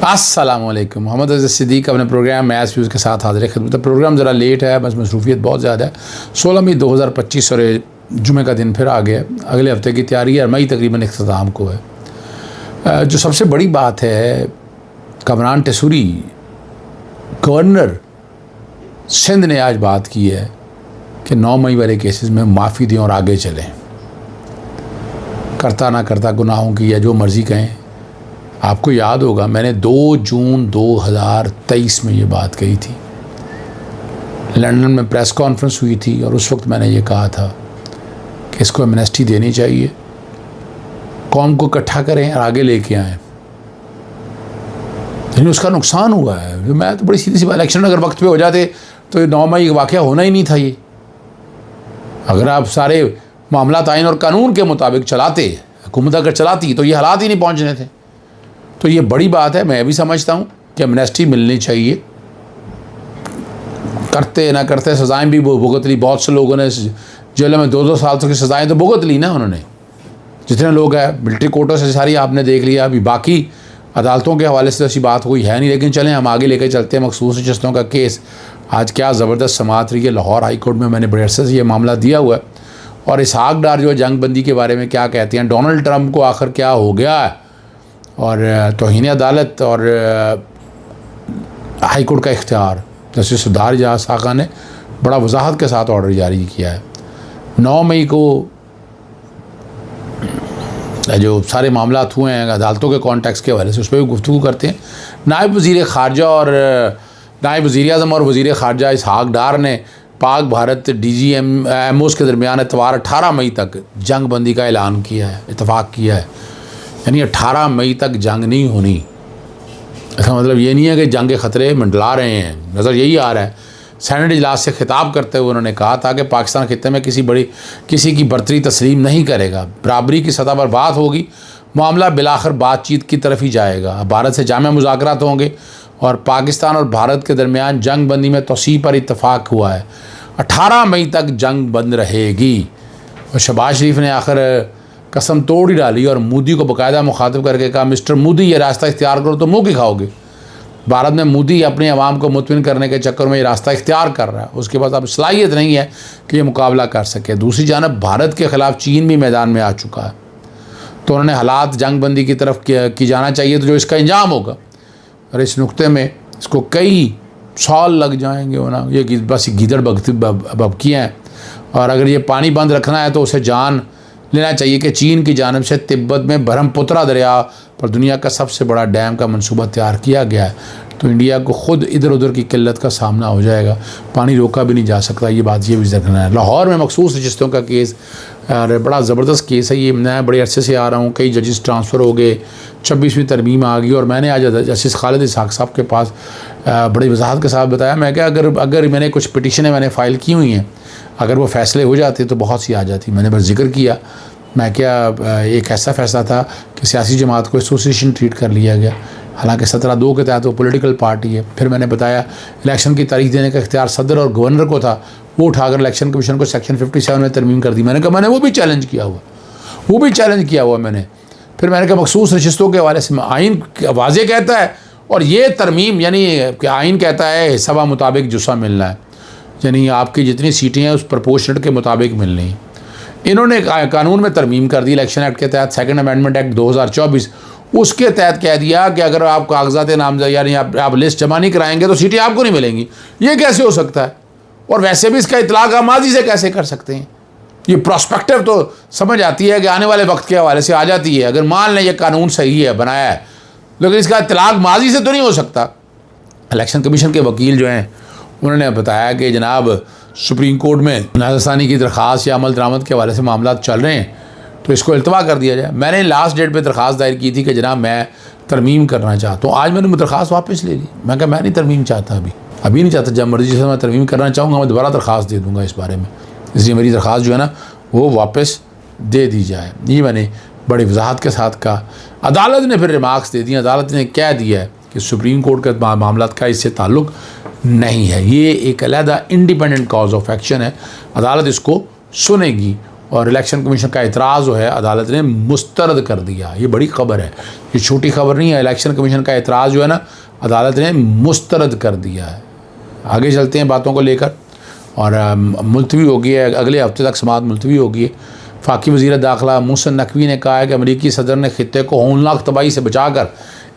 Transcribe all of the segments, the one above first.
अस्सलामुअलैकुम। मोहम्मद अज़ीज़ सिद्दीक़ अपने programme match views के साथ हाज़िर खिदमत। प्रोग्राम ज़रा लेट है, बस मसरूफियत बहुत ज़्यादा है। 16 मई 2025 और जुमे का दिन फिर आ गया। अगले हफ्ते की तैयारी है, मई तकरीबन इख्तिताम को है। जो सबसे बड़ी बात है, कमरान टेसूरी गवर्नर सिंध ने आज बात की है कि 9 मई वाले केसेस में माफ़ी दें और आगे चलें। करता ना करता गुनाहों की या जो मर्ज़ी कहें। आपको याद होगा मैंने 2 जून 2023 में ये बात कही थी। लंदन में प्रेस कॉन्फ्रेंस हुई थी और उस वक्त मैंने ये कहा था कि इसको एमनेस्टी देनी चाहिए, कौम को इकट्ठा करें और आगे लेके आएँ। लेकिन उसका नुकसान हुआ है। मैं तो बड़ी सीधी सी बात, इलेक्शन अगर वक्त पे हो जाते तो ये 9 मई का वाक़या होना ही नहीं था। ये अगर आप सारे मामलात आइन और कानून के मुताबिक चलाते, हुकूमत अगर चलाती तो ये हालात ही नहीं पहुँचने थे। तो ये बड़ी बात है। मैं भी समझता हूँ कि एमनेस्टी मिलनी चाहिए। करते ना करते सज़ाएँ भी भुगत ली। बहुत से लोगों ने जेल में 2-2 साल तक की सज़ाएँ तो भुगत ली ना उन्होंने। जितने लोग हैं मिलिट्री कोर्टों से सारी आपने देख लिया। अभी बाकी अदालतों के हवाले से ऐसी बात कोई है नहीं, लेकिन चलें हम आगे लेकर चलते हैं। मखसूस नशस्तों का केस आज क्या ज़बरदस्त समाअत रही है। लाहौर हाई कोर्ट में मैंने बड़े अरसे से ये मामला दिया हुआ है। और इसहाक डार जो जंग बंदी के बारे में क्या कहते हैं, डोनाल्ड ट्रंप को आखिर क्या हो गया है, और तौहीन अदालत और हाई कोर्ट का इख्तियार जस्टिस सुधार जहाँ साखा ने बड़ा वजाहत के साथ ऑर्डर जारी किया है। 9 मई को जो सारे मामला हुए हैं अदालतों के कॉन्टेक्स्ट के हवाले से, उस पर भी गुफ्तगू करते हैं। नायब वज़ीर ख़ारजा और नायब वज़ीर आज़म और वज़ीर ख़ारजा इसहाक डार ने पाक भारत DGMOs के दरमियान इतवार 18 मई तक जंग बंदी का ऐलान किया है, इतफ़ाक़ किया है। यानी 18 मई तक जंग नहीं होनी। इसका मतलब ये नहीं है कि जंग के ख़तरे मंडला रहे हैं, नज़र यही आ रहा है। सेनेट इजलास से खिताब करते हुए उन्होंने कहा था कि पाकिस्तान खित्ते में किसी की बर्तरी तस्लीम नहीं करेगा। बराबरी की सतह पर बात होगी, मामला बिलाखिर बातचीत की तरफ ही जाएगा। भारत से जामिया मुज़ाकरात होंगे और पाकिस्तान और भारत के दरमियान जंग बंदी में तौसीह पर इत्तफ़ाक़ हुआ है। 18 मई तक जंग बंद रहेगी। और शहबाज शरीफ ने आखिर कसम तोड़ ही डाली और मोदी को बाकायदा मुखातिब करके कहा, मिस्टर मोदी ये रास्ता इख्तियार करो तो मुँह की खाओगे। भारत में मोदी अपने अवाम को मुतमिन करने के चक्कर में ये रास्ता इख्तियार कर रहा है। उसके पास अब सलाहियत नहीं है कि ये मुकाबला कर सके। दूसरी जानब भारत के ख़िलाफ़ चीन भी मैदान में आ चुका है। तो उन्होंने हालात जंग बंदी की तरफ की जाना चाहिए तो जो इसका इंजाम होगा। और इस नुक्ते में इसको कई साल लग जाएंगे होना। ये बस गीदड़ बबकियाँ हैं। और अगर ये पानी बंद रखना है तो उसे जान लेना चाहिए कि चीन की जानिब से तिब्बत में ब्रह्मपुत्रा दरिया पर दुनिया का सबसे बड़ा डैम का मंसूबा तैयार किया गया है। तो इंडिया को ख़ुद इधर उधर की किल्लत का सामना हो जाएगा, पानी रोका भी नहीं जा सकता। ये बात ये भी रखना है। लाहौर में मखसूस नशस्तों का केस बड़ा ज़बरदस्त केस है। ये मैं बड़े अरसे से आ रहा हूँ। कई जजेस ट्रांसफ़र हो गए, 26वीं तरमीम आ गई। और मैंने आज जस्टिस खालिद इसहाक साहब के पास बड़ी वजाहत के साथ बताया, मैं क्या अगर मैंने कुछ पिटिशनें मैंने फ़ाइल की हुई हैं, अगर वो फ़ैसले हो जाते तो बहुत सी आ जाती। मैंने बस जिक्र किया मैं क्या एक ऐसा फ़ैसला था कि सियासी जमात को एसोसिएशन ट्रीट कर लिया गया, हालांकि 17(2) के तहत वो पॉलिटिकल पार्टी है। फिर मैंने बताया इलेक्शन की तारीख देने का इख्तियार सदर और गवर्नर को था, वो उठाकर इलेक्शन कमीशन को सेक्शन 57 में तरमीम कर दी। मैंने कहा मैंने वो भी चैलेंज किया हुआ मैंने। फिर मैंने कहा मखसूस नशस्तों के हवाले से आइन वाज़े कहता है और ये तरमीम यानी कि आइन कहता है हिस्सा मुताबिक जुस्सा मिलना है, यानी आपकी जितनी सीटें हैं उस प्रपोर्शनेट के मुताबिक मिलनी। इन्होंने कानून में तरमीम कर दी इलेक्शन एक्ट के तहत, सेकंड अमेंडमेंट एक्ट 2024, उसके तहत कह दिया कि अगर आप कागजात नामजद यानी आप लिस्ट जमा नहीं कराएंगे तो सीटें आपको नहीं मिलेंगी। ये कैसे हो सकता है? और वैसे भी इसका इतलाक़ आप माजी से कैसे कर सकते हैं? ये प्रोस्पेक्टिव तो समझ आती है कि आने वाले वक्त के हवाले से आ जाती है। अगर मान लें ये कानून सही है, बनाया है, लेकिन इसका इतलाक़ माजी से तो नहीं हो सकता। इलेक्शन कमीशन के वकील जो हैं उन्होंने बताया कि जनाब सुप्रीम कोर्ट में नाज़रसानी की दरख्वास्त या अमल दरामद के हवाले से मामला चल रहे हैं तो इसको इल्तवा कर दिया जाए। मैंने लास्ट डेट पे दरख्वास्त दायर की थी कि जनाब मैं तरमीम करना चाहता हूँ। आज मैंने दरख्वास्त वापस ले ली। मैं कहा मैं नहीं तरमीम चाहता, अभी नहीं चाहता। जब मर्जी से मैं तरमीम करना चाहूँगा मैं दोबारा दरख्वास्त दे दूँगा इस बारे में, इसलिए मेरी दरख्वास्त जो है ना वो वापस दे दी जाए। ये मैंने बड़ी वजाहत के साथ कहा। अदालत ने फिर रिमार्क्स दे दिए। अदालत ने कह दिया है कि सुप्रीम कोर्ट के मामला का इससे ताल्लुक़ नहीं है, ये एक अलहदा इंडिपेंडेंट कॉज ऑफ एक्शन है। अदालत इसको सुनेगी और इलेक्शन कमीशन का एतराज़ जो है अदालत ने मुस्तरद कर दिया। ये बड़ी खबर है, ये छोटी खबर नहीं है। इलेक्शन कमीशन का एतराज़ जो है ना, अदालत ने मुस्तरद कर दिया है। आगे चलते हैं बातों को लेकर, और मुलतवी हो गई है, अगले हफ्ते तक समाअत मुलतवी होगी। फाकी वज़ीर दाखिला मोहसिन नकवी ने कहा है कि अमरीकी सदर ने खित्ते को हौलनाक तबाही से बचाकर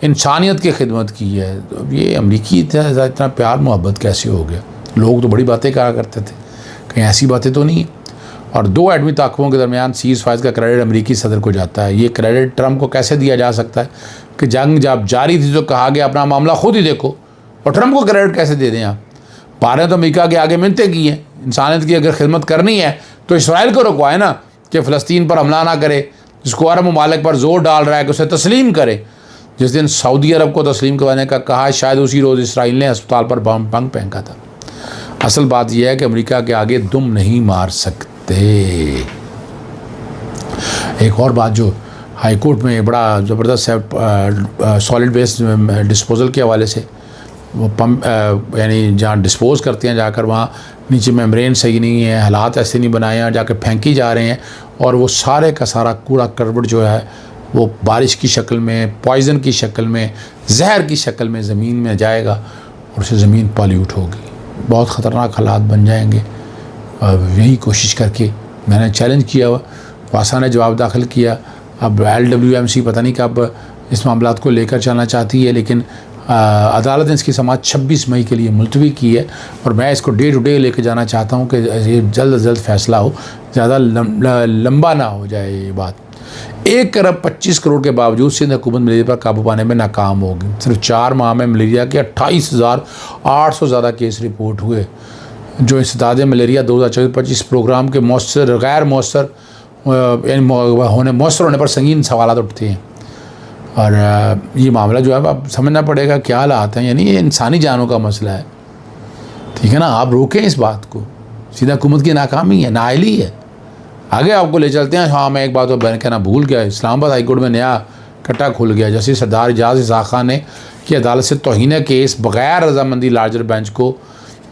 इंसानियत की खिदमत की है। अब ये अमरीकी इतना प्यार मोहब्बत कैसे हो गया? लोग तो बड़ी बातें कहा करते थे, कहीं ऐसी बातें तो नहीं है। और दो एडमी ताक़तों के दरमियान सीज़ फायर का क्रेडिट अमरीकी सदर को जाता है। ये क्रेडिट ट्रंप को कैसे दिया जा सकता है कि जंग जब जारी थी तो कहा गया अपना मामला खुद ही देखो, और ट्रंप को क्रेडिट कैसे दे दें आप? भारत तो अमेरिका के आगे मिन्नतें की हैं। इंसानियत की अगर खिदमत करनी है तो इसराइल को रुकवाए ना कि फ़लस्तीन पर हमला ना करे, जिसको अरब ममालिक पर ज़ोर डाल रहा है कि उसे तस्लीम करे। जिस दिन सऊदी अरब को तस्लीम करवाने का कहा, शायद उसी रोज़ इसराइल ने अस्पताल पर बम फेंका था। असल बात यह है कि अमेरिका के आगे दुम नहीं मार सकते। एक और बात जो हाई कोर्ट में बड़ा ज़बरदस्त है, सॉलिड वेस्ट डिस्पोज़ल के हवाले से, वो पंप यानी जहाँ डिस्पोज़ करते हैं जाकर, वहाँ नीचे मेम्ब्रेन सही नहीं है, हालात ऐसे नहीं बनाए हैं, जाकर फेंकी जा रहे हैं, और वो सारे का सारा कूड़ा करबट जो है वो बारिश की शक्ल में, पॉइज़न की शक्ल में, जहर की शक्ल में ज़मीन में जाएगा, और उससे ज़मीन पॉल्यूट होगी। बहुत ख़तरनाक हालात बन जाएंगे। यही कोशिश करके मैंने चैलेंज किया हुआ, वासा ने जवाब दाखिल किया। अब LWMC पता नहीं कब इस मामला को लेकर चलना चाहती है, लेकिन अदालत ने इसकी समाअत 26 मई के लिए मुलतवी की है, और मैं इसको डे टू डे लेकर जाना चाहता हूँ कि ये जल्द से जल्द फ़ैसला हो, ज़्यादा लंबा ना हो जाए ये बात। 1 अरब 25 करोड़ के बावजूद सिंध हुकूमत मलेरिया पर काबू पाने में नाकाम होगी। सिर्फ 4 माह में मलेरिया के 28,800 ज़्यादा केस रिपोर्ट हुए, जो इंसदाद मलेरिया 2024-25 प्रोग्राम के मौसर गैर मौसर होने पर संगीन सवाल उठते हैं। और ये मामला जो है अब समझना पड़ेगा क्या हालात हैं, यानी ये इंसानी जानों का मसला है। ठीक है ना, आप रोकें इस बात को, सीधा हुकूमत की नाकामी है, नाअहली है। आगे आपको ले चलते हैं। हाँ, मैं एक बात और बयान कहना भूल गया, इस्लामाबाद हाई कोर्ट में नया कट्टा खुल गया। जस्टिस सरदार एजाज इसाक़ खान ने की अदालत से तौहीन केस बग़ैर रजामंदी लार्जर बेंच को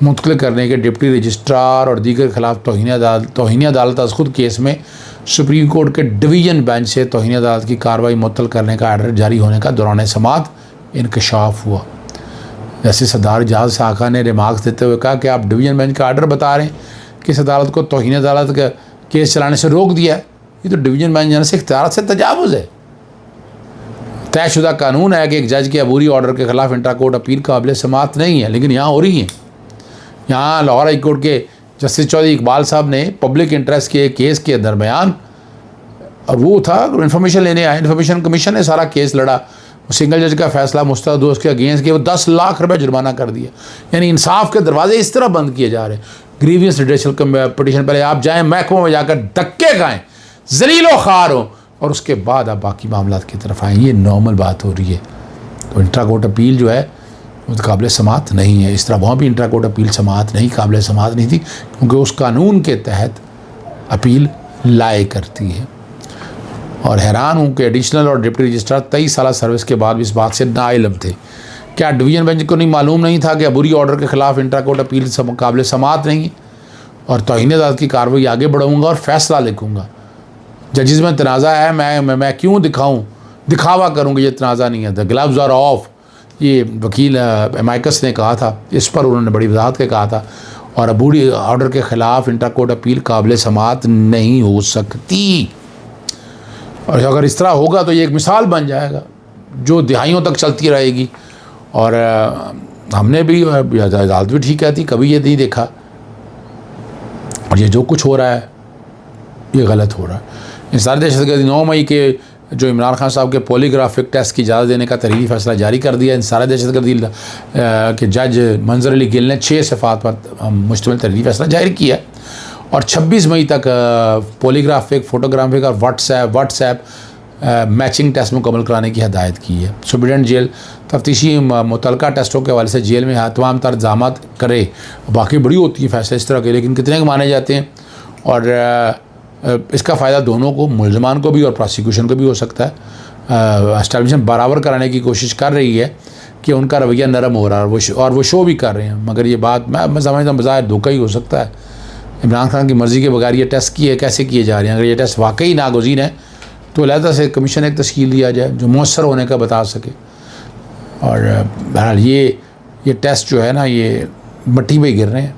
मुंतकिल करने के डिप्टी रजिस्ट्रार और दीगर के खिलाफ तौहीन अदालत अज़ खुद केस में सुप्रीम कोर्ट के डिवीज़न बेंच से तौहीन अदालत की कार्रवाई मुअत्तल करने का आर्डर जारी होने का दौरान समाअत इंकशाफ हुआ। जैसे सरदार एजाज इसाक़ खान ने रिमार्क्स देते हुए कहा कि आप डिवीज़न बेंच का आर्डर बता रहे हैं कि इस अदालत को तौहीन अदालत का केस चलाने से रोक दिया है। ये तो डिवीज़न बेंच जाने से इख्तियार से तजावुज़ है। तयशुदा कानून है कि एक जज के अबूरी ऑर्डर के ख़िलाफ़ इंट्रा कोर्ट अपील काबिल समाअत नहीं है, लेकिन यहाँ हो रही है। यहाँ लाहौर हाई कोर्ट के जस्टिस चौधरी इकबाल साहब ने पब्लिक इंटरेस्ट के केस के दरमियान, और वो था इन्फॉर्मेशन लेने आए, इन्फॉर्मेशन कमीशन ने सारा केस लड़ा, सिंगल जज का फैसला मुस्तरद दोस्त के अगेंस्ट के वो 10 लाख रुपए जुर्माना कर दिया। यानी इंसाफ के दरवाजे इस तरह बंद किए जा रहे हैं। ग्रीवियस रिड्रेसल पिटीशन, पहले आप जाएँ महकमों में जाकर धक्के खाएँ, जलीलो ख़ार हों, और उसके बाद आप बाकी मामला की तरफ आएँ। ये नॉर्मल बात हो रही है। तो इंट्रा कोर्ट अपील जो है वो तो काबिल समाअत नहीं है। इस तरह वहाँ भी इंट्रा कोर्ट अपील समाअत नहीं, काबिल समाअत नहीं थी, क्योंकि उस कानून के तहत अपील लाए करती है। और हैरान हूँ कि एडिशनल और डिप्टी रजिस्ट्रार 23 साल सर्विस के बाद भी इस बात से नाइलम थे। क्या डिवीज़न बेंच को नहीं मालूम नहीं था कि अबूरी ऑर्डर के ख़िलाफ़ इंट्रा कोर्ट अपील काबिल समाअत नहीं है? और तौहीन अदालत की कार्रवाई आगे बढ़ाऊँगा और फैसला लिखूँगा। जजिस में तनाज़ा है, मैं क्यों दिखावा करूँगा? ये तनाज़ा नहीं है। द ग्लव्स आर ऑफ, ये वकील एमाइकस ने कहा था, इस पर उन्होंने बड़ी वजाहत के कहा था। और अबूरी ऑर्डर के ख़िलाफ़ इंट्रा कोर्ट अपील काबिल समाअत नहीं हो सकती। और अगर इस तरह होगा तो ये एक मिसाल बन जाएगा जो दिहाइयों तक चलती रहेगी। और हमने भी, अदालत भी ठीक कहती, कभी ये नहीं देखा। और ये जो कुछ हो रहा है ये गलत हो रहा है। इन सारी दहशतगर्दी 9 मई के जो इमरान खान साहब के पॉलीग्राफिक टेस्ट की इजाज़त देने का तहरीरी फैसला जारी कर दिया। इन सारे दहशतगर्दी के जज मंजर अली गिल ने 6 सफ़ात पर मुश्तमिल तहरीरी फैसला जारी किया, और 26 मई तक पॉलीग्राफिक, फोटोग्राफिक और व्हाट्सएप मैचिंग टेस्ट मुकम्मल कराने की हदायत की है। सुप्रीडेंट जेल तफ्तीशी मुतलका टेस्टों के हवाले से जेल में तमाम तर इंतज़ामात करे। बाकी बड़ी होती है फैसले इस तरह के, लेकिन कितने के माने जाते हैं। और इसका फ़ायदा दोनों को, मुलजमान को भी और प्रोसिक्यूशन को भी हो सकता है। एस्टैब्लिशमेंट बराबर कराने की कोशिश कर रही है कि उनका रवैया नरम हो रहा है, और वो शो भी कर रहे हैं। मगर ये बात मैं समझता हूँ बज़ाहिर धोखा ही हो सकता है। इमरान खान की मर्ज़ी के बगैर ये टेस्ट कैसे किए जा रहे हैं। अगर ये टेस्ट वाकई नागज़ीर हैं तो अलहदा से कमीशन एक तश्कील दिया जाए जो मौसर होने का बता सके। और बहरहाल ये टेस्ट जो है ना, ये मट्टी में गिर रहे हैं।